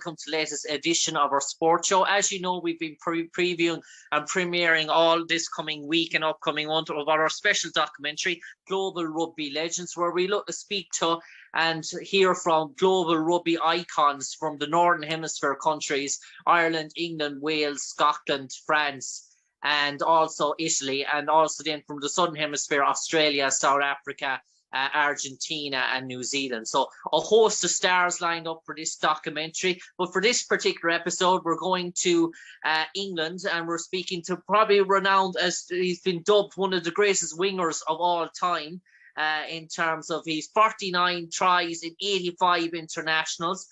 welcome to the latest edition of our sports show. As you know, we've been previewing and premiering all this coming week and upcoming month of our special documentary, Global Rugby Legends, where we look to speak to and hear from global rugby icons from the Northern Hemisphere countries, Ireland, England, Wales, Scotland, France, and also Italy, and also then from the Southern Hemisphere, Australia, South Africa, Argentina and New Zealand. So a host of stars lined up for this documentary. But for this particular episode, we're going to England, and we're speaking to probably renowned as he's been dubbed one of the greatest wingers of all time in terms of his 49 tries in 85 internationals,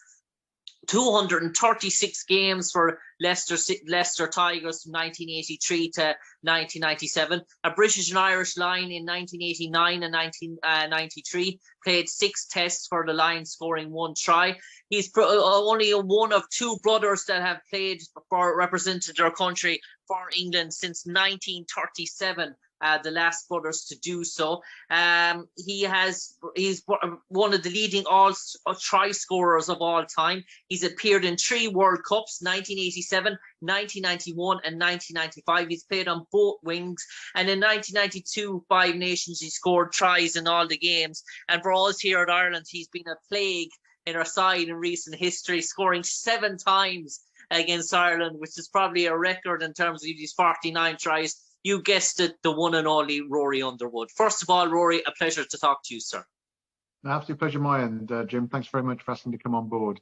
236 games for Leicester Tigers from 1983 to 1997. A British and Irish line in 1989 and 1993. Played 6 tests for the line, scoring 1 try. He's only one of 2 brothers that have played for represented their country for England since 1937. The last brothers to do so. He's one of the leading try scorers of all time. He's appeared in 3 World Cups, 1987, 1991 and 1995. He's played on both wings, and in 1992 5 Nations he scored tries in all the games. And for us here at Ireland, he's been a plague in our side in recent history, scoring 7 times against Ireland, which is probably a record in terms of these 49 tries. You guessed it, the one and only Rory Underwood. First of all, Rory, a pleasure to talk to you, sir. An absolute pleasure, my end, Jim. Thanks very much for asking to come on board.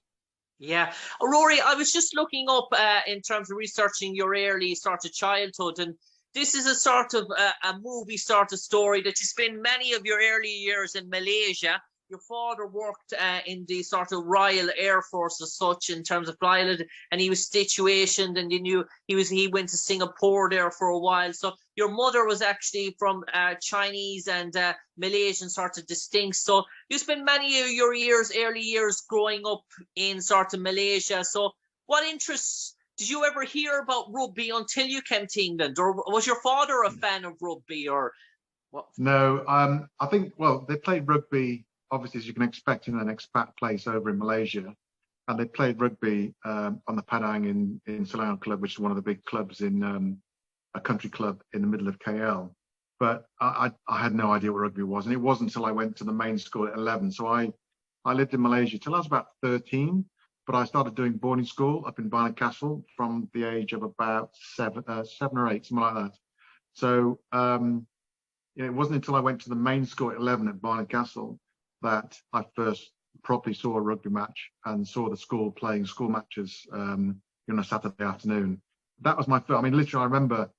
Yeah. Rory, I was just looking up in terms of researching your early sort of childhood, and this is a sort of a movie sort of story that you spent many of your early years in Malaysia. Your father worked in the sort of Royal Air Force as such in terms of pilot, and he was situationed, and he went to Singapore there for a while. So your mother was actually from Chinese and Malaysian sort of distinct. So you spent many of your early years growing up in sort of Malaysia. So what interests did you ever hear about rugby until you came to England, or was your father a fan of rugby, or what? No, I think, well, they played rugby, obviously, as you can expect in an expat place over in Malaysia. And they played rugby on the Padang in Selangor Club, which is one of the big clubs in a country club in the middle of KL. But I had no idea what rugby was. And it wasn't until I went to the main school at 11. So I lived in Malaysia till I was about 13. But I started doing boarding school up in Barnard Castle from the age of about 7 or 8, something like that. So it wasn't until I went to the main school at 11 at Barnard Castle that I first properly saw a rugby match and saw the school playing school matches on a Saturday afternoon. That was my first, I mean, literally, I remember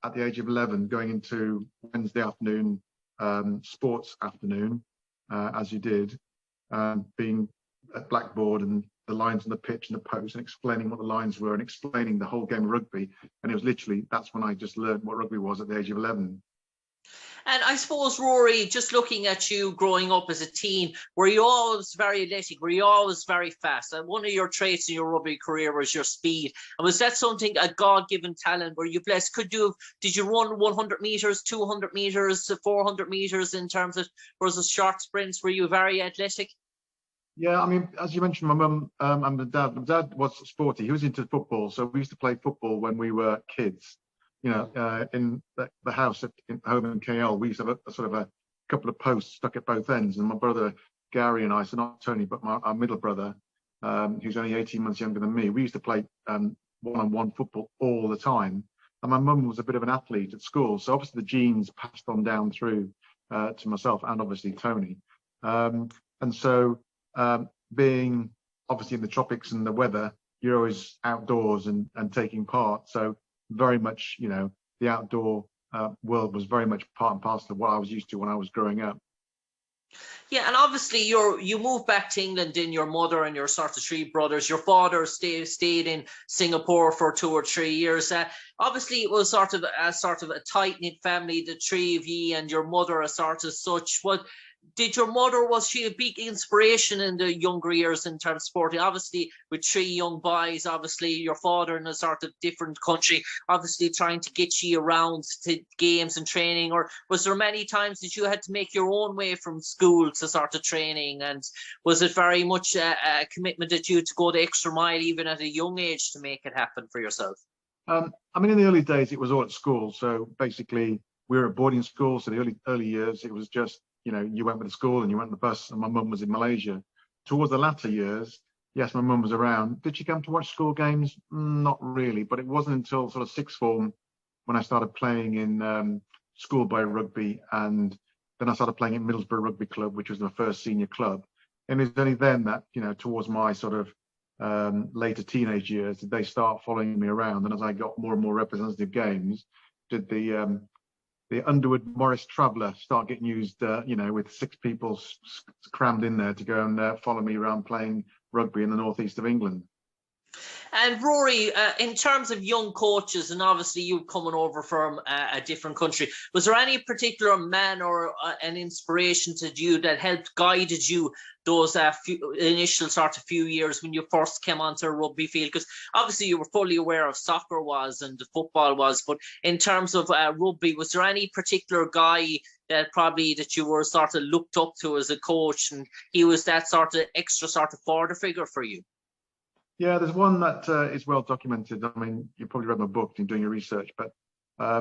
at the age of 11 going into Wednesday afternoon, sports afternoon, as you did, being at blackboard and the lines on the pitch and the post and explaining what the lines were and explaining the whole game of rugby. And it was literally, that's when I just learned what rugby was at the age of 11. And I suppose, Rory, just looking at you growing up as a teen, were you always very athletic? Were you always very fast? And one of your traits in your rugby career was your speed. And was that something, a God-given talent? Were you blessed? Did you run 100 meters, 200 meters, 400 meters in terms of, was it short sprints? Were you very athletic? Yeah, I mean, as you mentioned, my mum and my dad was sporty. He was into football. So we used to play football when we were kids. In the house at home in KL, we used to have a sort of a couple of posts stuck at both ends. And my brother Gary and I, so not Tony, but our middle brother, who's only 18 months younger than me, we used to play one-on-one football all the time. And my mum was a bit of an athlete at school, so obviously the genes passed on down through to myself and obviously Tony. And so being obviously in the tropics and the weather, you're always outdoors and taking part. So very much, the outdoor world was very much part and parcel of what I was used to when I was growing up. Yeah, and obviously you moved back to England in your mother and your sort of 3 brothers. Your father stayed in Singapore for 2 or 3 years. Obviously, it was sort of a tight knit family, the 3 of you, and your mother, a sort of such. What Did your mother, was she a big inspiration in the younger years in terms of sporting? Obviously, with 3 young boys, obviously your father in a sort of different country, obviously trying to get you around to games and training, or was there many times that you had to make your own way from school to sort of training? And was it very much a commitment that you had to go the extra mile even at a young age to make it happen for yourself? I mean, in the early days, it was all at school. So basically, we were at boarding school. So the early years, it was just, you went with the school and you went on the bus, and my mum was in Malaysia. Towards the latter years, yes, my mum was around. Did she come to watch school games? Not really, but it wasn't until sort of sixth form when I started playing in schoolboy rugby, and then I started playing at Middlesbrough Rugby Club, which was my first senior club. And it was only then that, towards my sort of later teenage years, did they start following me around. And as I got more and more representative games, did the Underwood Morris Traveller start getting used, with 6 people crammed in there to go and follow me around playing rugby in the northeast of England. And Rory, in terms of young coaches, and obviously you coming over from a different country, was there any particular man or an inspiration to you that helped guided you those initial sort of few years when you first came onto a rugby field? Because obviously you were fully aware of soccer was and the football was, but in terms of rugby, was there any particular guy that you were sort of looked up to as a coach, and he was that sort of extra sort of father figure for you? Yeah, there's one that is well documented. I mean, you probably read my book in doing your research, but I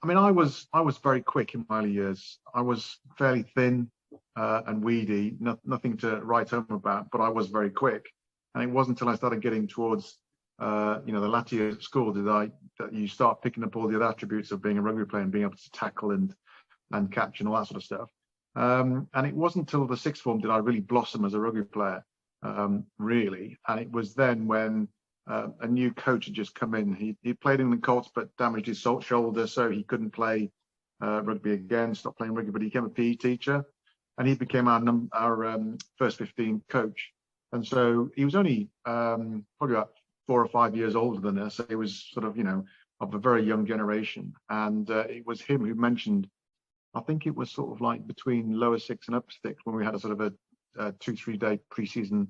mean, I was very quick in my early years. I was fairly thin and weedy, nothing to write home about, but I was very quick. And it wasn't until I started getting towards the latter years at school that you start picking up all the other attributes of being a rugby player and being able to tackle and catch and all that sort of stuff. And it wasn't until the sixth form did I really blossom as a rugby player. Really, and it was then when a new coach had just come in. He played in the Colts but damaged his shoulder, so he couldn't play rugby again, stopped playing rugby, but he became a PE teacher, and he became our first 15 coach. And so he was only probably about 4 or 5 years older than us, so he was sort of of a very young generation. And it was him who mentioned, I think it was sort of like between lower six and upper six, when we had a sort of a 2-3 day pre-season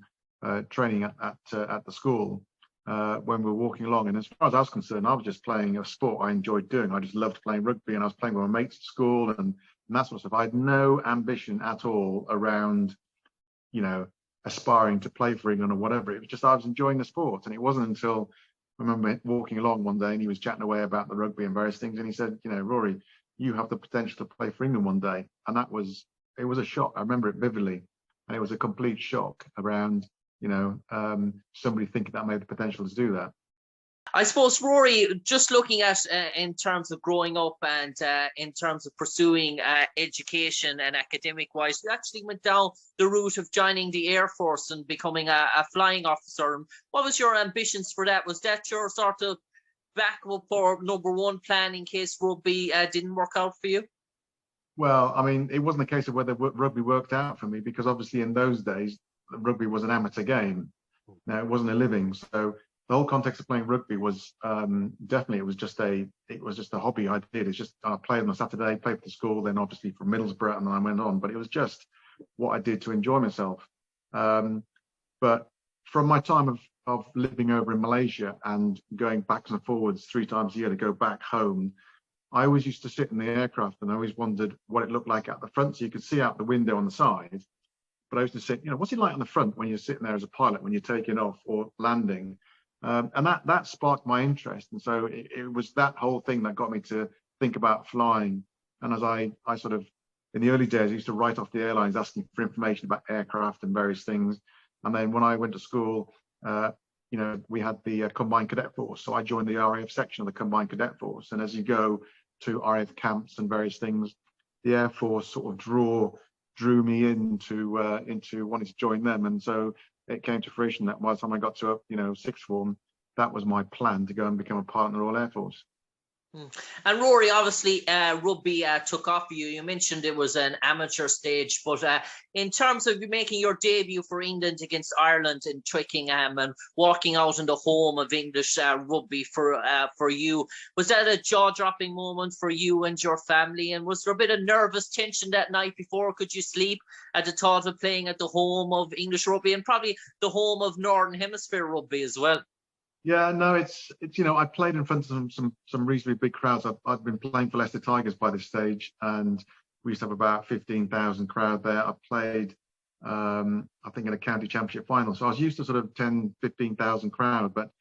training at the school, when we were walking along. And as far as I was concerned, I was just playing a sport I enjoyed doing. I just loved playing rugby, and I was playing with my mates at school and that sort of stuff. I had no ambition at all around aspiring to play for England or whatever. It was just I was enjoying the sport. And it wasn't until I remember walking along one day and he was chatting away about the rugby and various things, and he said, Rory, you have the potential to play for England one day. And it was a shock. I remember it vividly. And it was a complete shock around, somebody thinking that I had the potential to do that. I suppose, Rory, just looking at in terms of growing up and in terms of pursuing education and academic-wise, you actually went down the route of joining the Air Force and becoming a flying officer. What was your ambitions for that? Was that your sort of backup or number one plan in case rugby didn't work out for you? Well, I mean, it wasn't a case of whether rugby worked out for me, because obviously in those days, rugby was an amateur game. Now, it wasn't a living. So the whole context of playing rugby was definitely, it was just a hobby I did. It's just, I played on a Saturday, played for the school, then obviously from Middlesbrough, and then I went on. But it was just what I did to enjoy myself. But from my time of living over in Malaysia and going backwards and forwards 3 times a year to go back home, I always used to sit in the aircraft, and I always wondered what it looked like at the front. So you could see out the window on the side, but I used to sit, what's it like on the front when you're sitting there as a pilot, when you're taking off or landing? And that sparked my interest. And so it was that whole thing that got me to think about flying. And as I sort of, in the early days, I used to write off the airlines asking for information about aircraft and various things. And then when I went to school, we had the Combined Cadet Force. So I joined the RAF section of the Combined Cadet Force. And as you go to RAF camps and various things, the Air Force sort of drew me into wanting to join them. And so it came to fruition that by the time I got to sixth form, that was my plan, to go and become a pilot in the Royal Air Force. And Rory, obviously, rugby took off for you. You mentioned it was an amateur stage, but in terms of making your debut for England against Ireland in Twickenham and walking out in the home of English rugby for you, was that a jaw-dropping moment for you and your family? And was there a bit of nervous tension that night before? Could you sleep at the thought of playing at the home of English rugby and probably the home of Northern Hemisphere rugby as well? Yeah, no, it's I played in front of some reasonably big crowds. I'd been playing for Leicester Tigers by this stage, and we used to have about 15,000 crowd there. I played, I think, in a county championship final, so I was used to sort of 10, 15,000 crowd. But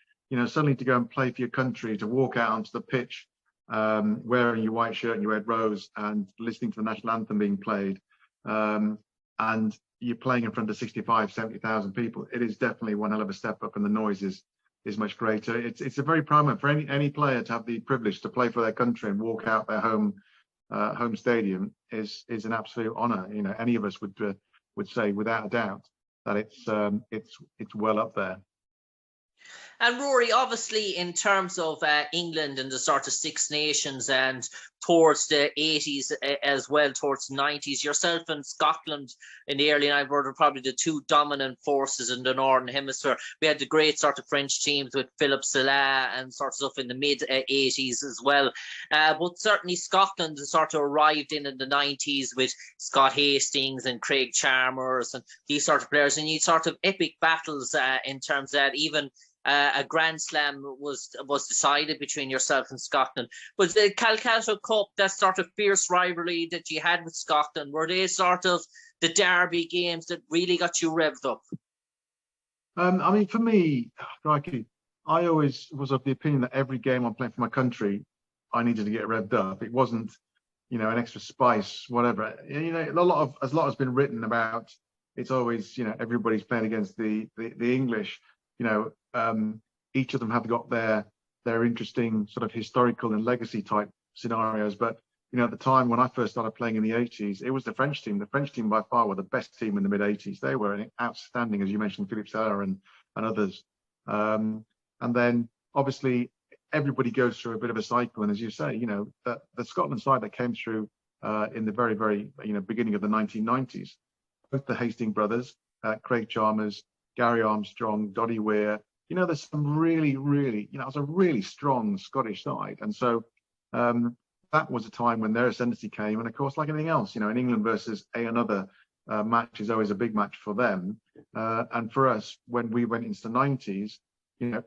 suddenly to go and play for your country, to walk out onto the pitch, wearing your white shirt and your red rose, and listening to the national anthem being played, and you're playing in front of 65, 70,000 people. It is definitely one hell of a step up, and the noise is much greater. It's a very proud moment for any player to have the privilege to play for their country and walk out their home stadium is an absolute honour. Any of us would say without a doubt that it's well up there. And Rory, obviously, in terms of England and the sort of Six Nations and towards the 80s as well, towards the 90s, yourself and Scotland in the early 90s were probably the two dominant forces in the Northern Hemisphere. We had the great sort of French teams with Philippe Salah and sort of stuff in the mid 80s as well. But certainly Scotland sort of arrived in the 90s with Scott Hastings and Craig Chalmers and these sort of players. And you sort of epic battles in terms of that. Even a Grand Slam was decided between yourself and Scotland. Was the Calcutta Cup, that sort of fierce rivalry that you had with Scotland, were they sort of the derby games that really got you revved up? I mean, for me, crikey, I always was of the opinion that every game I'm playing for my country, I needed to get revved up. It wasn't, an extra spice, whatever. A lot has been written about. It's always, everybody's playing against the English. Each of them have got their interesting sort of historical and legacy type scenarios. But at the time when I first started playing in the 80s, it was the French team. The French team by far were the best team in the mid 80s. They were outstanding, as you mentioned, Philippe Salah and others. And then obviously everybody goes through a bit of a cycle. And as you say, the Scotland side that came through in the very, very beginning of the 1990s, both the Hastings brothers, Craig Chalmers, Gary Armstrong, Doddy Weir, there's some really, really, it was a really strong Scottish side. And so that was a time when their ascendancy came. And of course, like anything else, in England versus another match is always a big match for them. And for us, when we went into the 90s,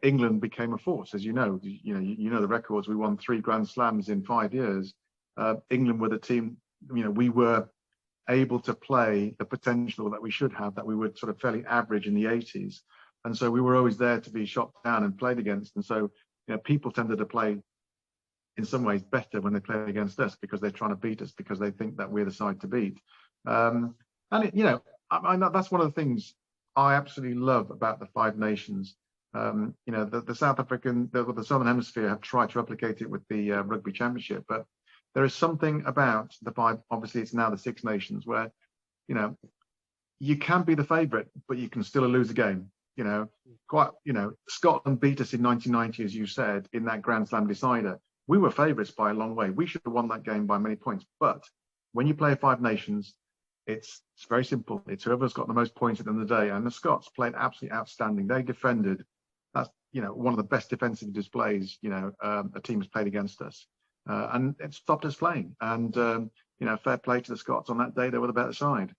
England became a force, as you know the records. We won 3 Grand Slams in 5 years. England were the team, we were able to play the potential that we should have, that we were sort of fairly average in the 80s. And so we were always there to be shot down and played against. And so, people tended to play in some ways better when they play against us because they're trying to beat us because they think that we're the side to beat. And, that's one of the things I absolutely love about the Five Nations. The South African, the Southern Hemisphere have tried to replicate it with the Rugby Championship, but there is something about the five, obviously it's now the Six Nations, where, you can be the favourite, but you can still lose a game. Scotland beat us in 1990, as you said, in that Grand Slam decider. We were favourites by a long way. We should have won that game by many points. But when you play Five Nations, it's very simple. It's whoever's got the most points at the end of the day. And the Scots played absolutely outstanding. They defended. That's, one of the best defensive displays, a team has played against us. And it stopped us playing. And, fair play to the Scots on that day. They were the better side.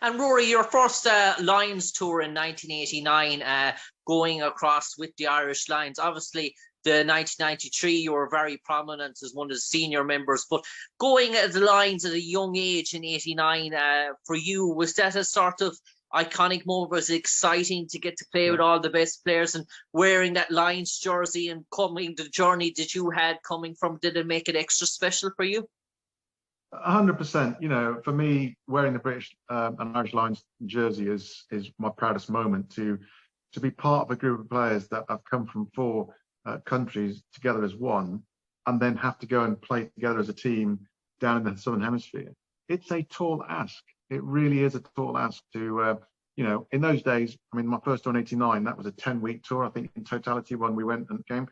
And Rory, your first Lions tour in 1989, going across with the Irish Lions. Obviously, the 1993, you were very prominent as one of the senior members. But going at the Lions at a young age in 89, for you, was that a sort of iconic moment? Was it exciting to get to play with all the best players and wearing that Lions jersey and coming the journey that you had coming from? Did it make it extra special for you? 100%. For me, wearing the British and Irish Lions jersey is my proudest moment. To be part of a group of players that have come from 4 countries together as one, and then have to go and play together as a team down in the Southern Hemisphere. It's a tall ask. It really is a tall ask to, in those days. I mean, my first tour in '89, that was a 10-week tour, I think, in totality when we went and came.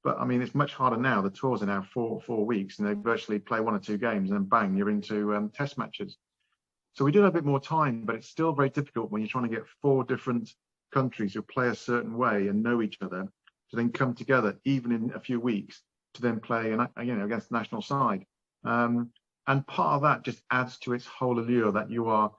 But I mean, it's much harder now. The tours are now four weeks, and they virtually play 1 or 2 games, and then bang, you're into test matches. So we do have a bit more time, but it's still very difficult when you're trying to get 4 different countries who play a certain way and know each other to then come together, even in a few weeks, to then play, against the national side. And part of that just adds to its whole allure that you're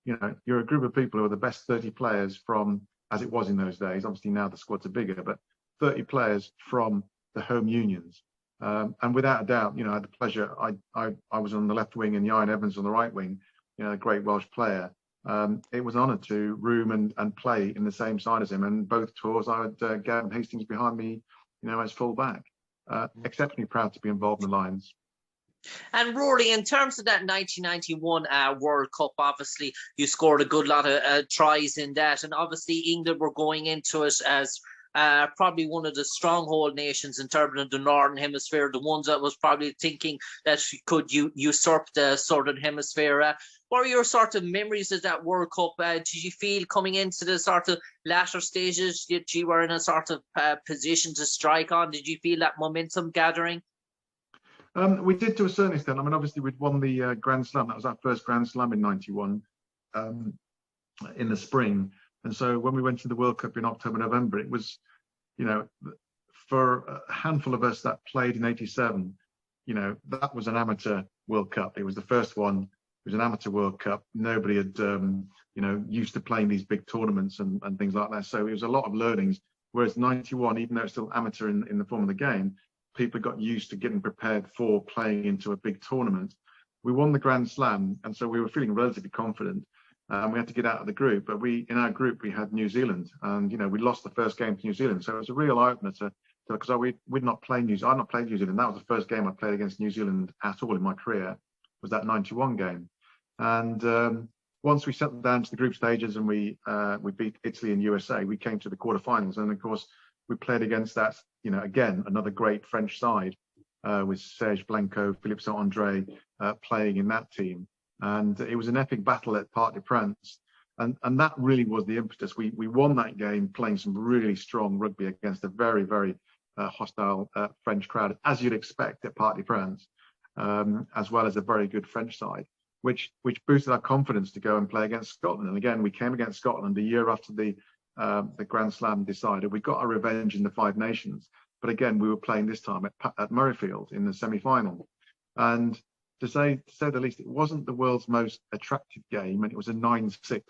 a group of people who are the best 30 players from, as it was in those days. Obviously now the squads are bigger, but 30 players from the home unions. And without a doubt, I had the pleasure. I was on the left wing and Ian Evans on the right wing, a great Welsh player. It was an honour to room and play in the same side as him. And both tours, I had Gavin Hastings behind me, as full back. Exceptionally proud to be involved in the Lions. And Rory, in terms of that 1991 World Cup, obviously you scored a good lot of tries in that, and obviously England were going into it as probably one of the stronghold nations in terms of the Northern Hemisphere, the ones that was probably thinking that could usurp the Southern Hemisphere. What are your sort of memories of that World Cup? Did you feel coming into the sort of latter stages that you were in a sort of position to strike on? Did you feel that momentum gathering? We did to a certain extent. I mean, obviously we'd won the Grand Slam. That was our first Grand Slam in '91 in the spring. And so when we went to the World Cup in October, November, it was, for a handful of us that played in '87, that was an amateur World Cup. It was the first one. It was an amateur World Cup. Nobody had, used to playing these big tournaments and things like that. So it was a lot of learnings. Whereas '91, even though it's still amateur in the form of the game, people got used to getting prepared for playing into a big tournament. We won the Grand Slam, and so we were feeling relatively confident. We had to get out of the group, but in our group we had New Zealand, and we lost the first game to New Zealand, so it was a real eye opener because we'd not played New Zealand. I'd not played New Zealand. That was the first game I played against New Zealand at all in my career. Was that '91 game, and once we settled down to the group stages and we beat Italy and USA, we came to the quarterfinals, and of course we played against that, again, another great French side with Serge Blanco, Philippe Saint-André playing in that team. And it was an epic battle at Parc des Princes. And that really was the impetus. We won that game playing some really strong rugby against a very, very hostile French crowd, as you'd expect at Parc des Princes, as well as a very good French side, which boosted our confidence to go and play against Scotland. And again, we came against Scotland a year after the Grand Slam decided. We got our revenge in the Five Nations, but again we were playing this time at Murrayfield in the semi-final. And to say the least, it wasn't the world's most attractive game, and it was a 9-6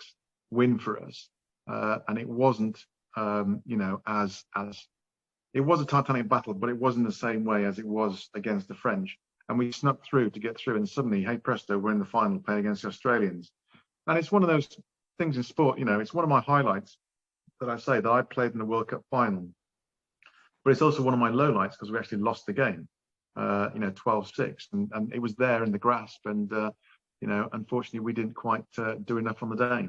win for us. And it wasn't, as it was a titanic battle, but it wasn't the same way as it was against the French. And we snuck through to get through, and suddenly, hey presto, we're in the final playing against the Australians. And it's one of those things in sport. It's one of my highlights that I say that I played in the World Cup final, but it's also one of my lowlights because we actually lost the game, 12-6, and it was there in the grasp, and unfortunately we didn't quite do enough on the day.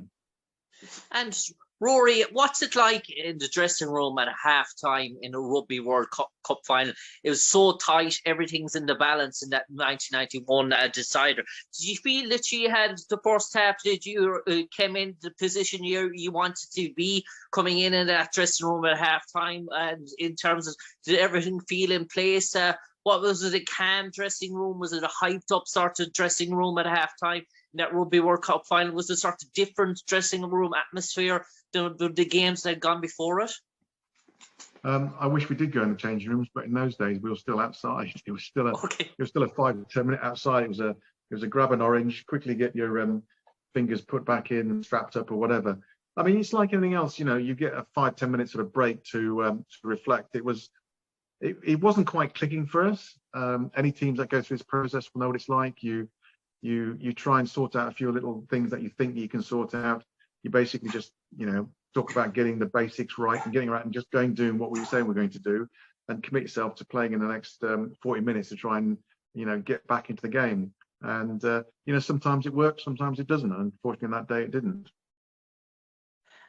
And Rory, what's it like in the dressing room at halftime in a Rugby World Cup final? It was so tight, everything's in the balance in that 1991 decider. Did you feel that you had the first half? Did you came in the position you wanted to be coming in that dressing room at halftime? And in terms of, did everything feel in place? What was it? A calm dressing room? Was it a hyped up sort of dressing room at halftime? In that Rugby World Cup final, was it sort of different dressing room atmosphere the games that had gone before it? I wish we did go in the changing rooms, but in those days we were still outside. It was still a 5 to 10 minute outside. It was a grab an orange, quickly get your fingers put back in, strapped up or whatever. I mean, it's like anything else. You get a 5-10 minute sort of break to reflect. It wasn't quite clicking for us. Any teams that go through this process will know what it's like. You try and sort out a few little things that you think you can sort out. You basically just, talk about getting the basics right and getting right and just doing what we say we're going to do, and commit yourself to playing in the next 40 minutes to try and, get back into the game. And, sometimes it works, sometimes it doesn't. And unfortunately, on that day, it didn't.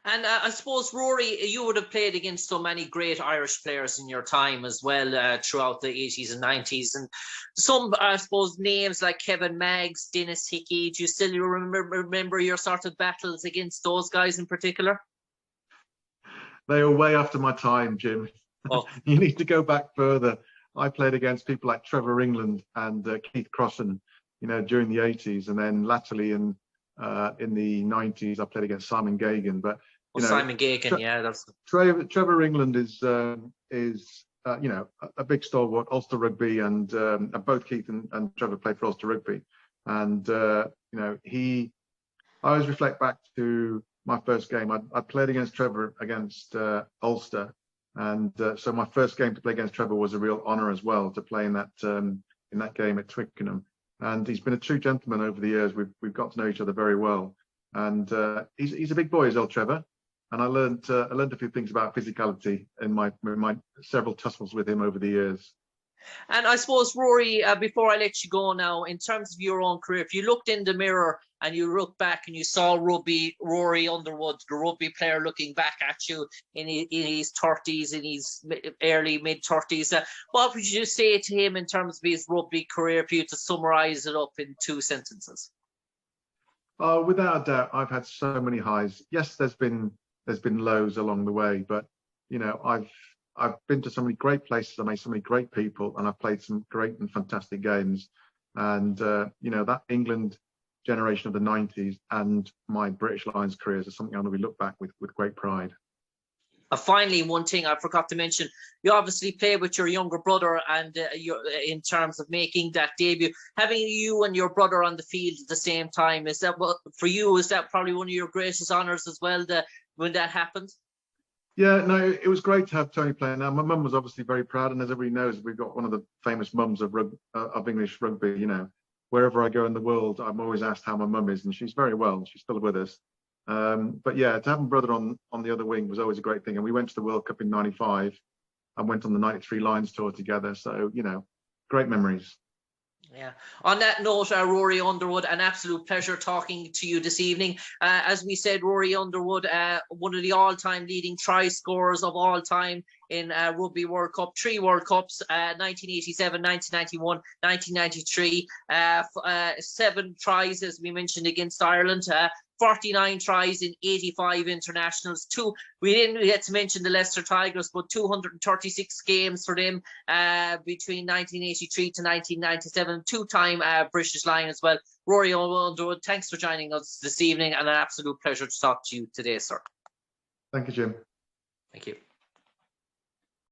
And I suppose, Rory, you would have played against so many great Irish players in your time as well throughout the 80s and 90s. And some, I suppose, names like Kevin Maggs, Dennis Hickey, do you still remember your sort of battles against those guys in particular? They were way after my time, Jim. Oh, You need to go back further. I played against people like Trevor England and Keith Crossan, during the 80s, and then latterly in the 90s, I played against Simon Gagan. But Simon Gagan, yeah, that's Trevor England is a big stalwart, Ulster Rugby, and both Keith and Trevor played for Ulster Rugby, and I always reflect back to my first game. I played against Trevor against Ulster, and so my first game to play against Trevor was a real honour as well, to play in that game at Twickenham. And he's been a true gentleman over the years. We've got to know each other very well, and he's a big boy, is old Trevor. And I learned a few things about physicality in my several tussles with him over the years. And I suppose, Rory, before I let you go now, in terms of your own career, if you looked in the mirror and you look back and you saw Rory Underwood, the rugby player, looking back at you in his 30s, in his early mid-30s, what would you say to him in terms of his rugby career, for you to summarise it up in 2 sentences? Without a doubt, I've had so many highs. Yes, there's been lows along the way, but I've been to so many great places, I met so many great people, and I've played some great and fantastic games. And that England generation of the 90s and my British Lions careers is something I'm going to look back with great pride. Finally, one thing I forgot to mention: you obviously play with your younger brother, and in terms of making that debut, having you and your brother on the field at the same time, is that for you? Is that probably one of your greatest honours as well, when that happened? Yeah, no, it was great to have Tony playing. Now, my mum was obviously very proud, and as everybody knows, we've got one of the famous mums of English rugby. Wherever I go in the world, I'm always asked how my mum is, and she's very well. She's still with us. But yeah, to have my brother on the other wing was always a great thing. And we went to the World Cup in '95 and went on the '93 Lions tour together. So, great memories. Yeah. On that note, Rory Underwood, an absolute pleasure talking to you this evening. As we said, Rory Underwood, one of the all-time leading try scorers of all time in Rugby World Cup, 3 World Cups, 1987, 1991, 1993, 7 tries, as we mentioned, against Ireland, 49 tries in 85 internationals. We didn't get to mention the Leicester Tigers, but 236 games for them between 1983 to 1997. 2-time British Lion as well. Rory Underwood, thanks for joining us this evening, and an absolute pleasure to talk to you today, sir. Thank you, Jim. Thank you.